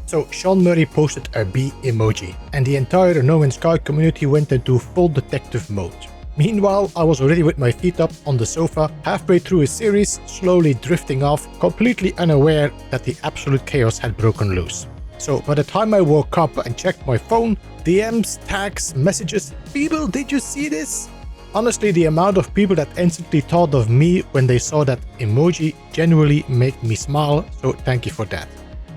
So Sean Murray posted a bee emoji, and the entire No Man's Sky community went into full detective mode. Meanwhile, I was already with my feet up on the sofa, halfway through a series, slowly drifting off, completely unaware that the absolute chaos had broken loose. So by the time I woke up and checked my phone, DMs, tags, messages, people, did you see this? Honestly, the amount of people that instantly thought of me when they saw that emoji genuinely made me smile, so thank you for that.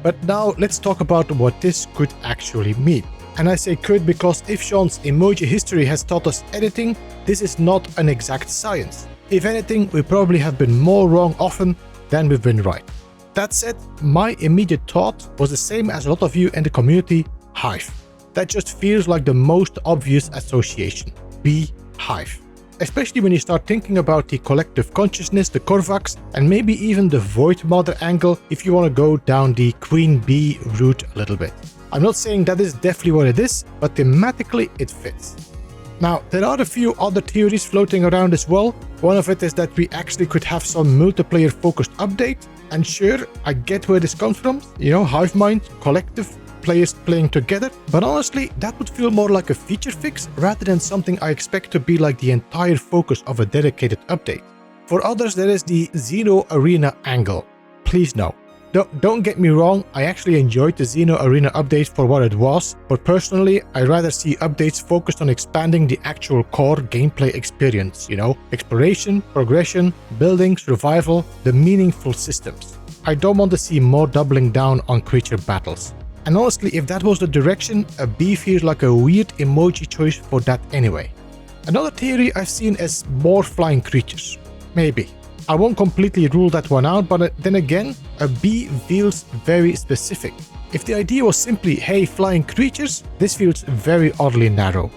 But now let's talk about what this could actually mean. And I say could because if Sean's emoji history has taught us anything, this is not an exact science. If anything, we probably have been more wrong often than we've been right. That said, my immediate thought was the same as a lot of you in the community, Hive. That just feels like the most obvious association. Hive. Especially when you start thinking about the collective consciousness, the Korvax, and maybe even the Void Mother angle if you want to go down the Queen Bee route a little bit. I'm not saying that is definitely what it is, but thematically it fits. Now, there are a few other theories floating around as well. One of it is that we actually could have some multiplayer focused update. And sure, I get where this comes from, hive mind, collective, players playing together, but honestly, that would feel more like a feature fix rather than something I expect to be like the entire focus of a dedicated update. For others, there is the Xeno Arena angle. Please no. Don't get me wrong, I actually enjoyed the Xeno Arena update for what it was, but personally, I'd rather see updates focused on expanding the actual core gameplay experience, exploration, progression, building, survival, the meaningful systems. I don't want to see more doubling down on creature battles. And honestly, if that was the direction, a bee feels like a weird emoji choice for that anyway. Another theory I've seen is more flying creatures. Maybe. I won't completely rule that one out, but then again, a bee feels very specific. If the idea was simply, hey, flying creatures, this feels very oddly narrow.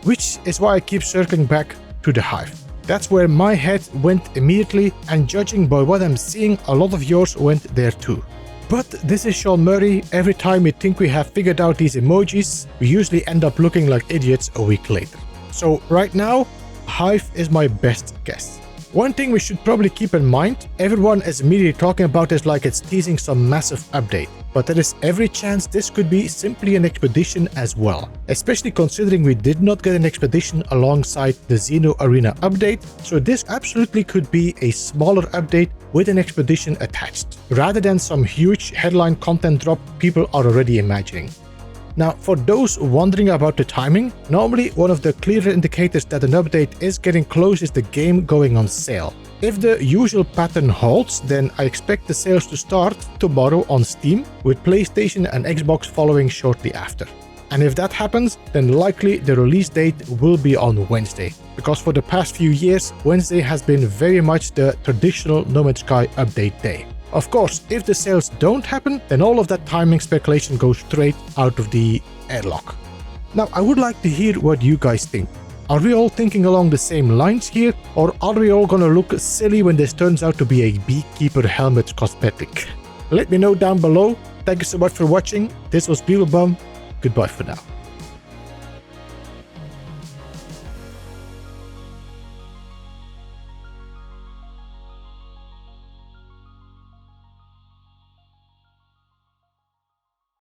Which is why I keep circling back to the Hive. That's where my head went immediately, and judging by what I'm seeing, a lot of yours went there too. But this is Sean Murray. Every time we think we have figured out these emojis, we usually end up looking like idiots a week later. So right now, Hive is my best guess. One thing we should probably keep in mind, everyone is immediately talking about this like it's teasing some massive update, but there is every chance this could be simply an expedition as well, especially considering we did not get an expedition alongside the Xeno Arena update, so this absolutely could be a smaller update with an expedition attached, rather than some huge headline content drop people are already imagining. Now, for those wondering about the timing, normally one of the clearer indicators that an update is getting close is the game going on sale. If the usual pattern holds, then I expect the sales to start tomorrow on Steam, with PlayStation and Xbox following shortly after. And if that happens, then likely the release date will be on Wednesday, because for the past few years, Wednesday has been very much the traditional No Man's Sky update day. Of course, if the sales don't happen, then all of that timing speculation goes straight out of the airlock. Now, I would like to hear what you guys think. Are we all thinking along the same lines here, or are we all gonna look silly when this turns out to be a beekeeper helmet cosmetic? Let me know down below. Thank you so much for watching. This was Beeblebum. Goodbye for now.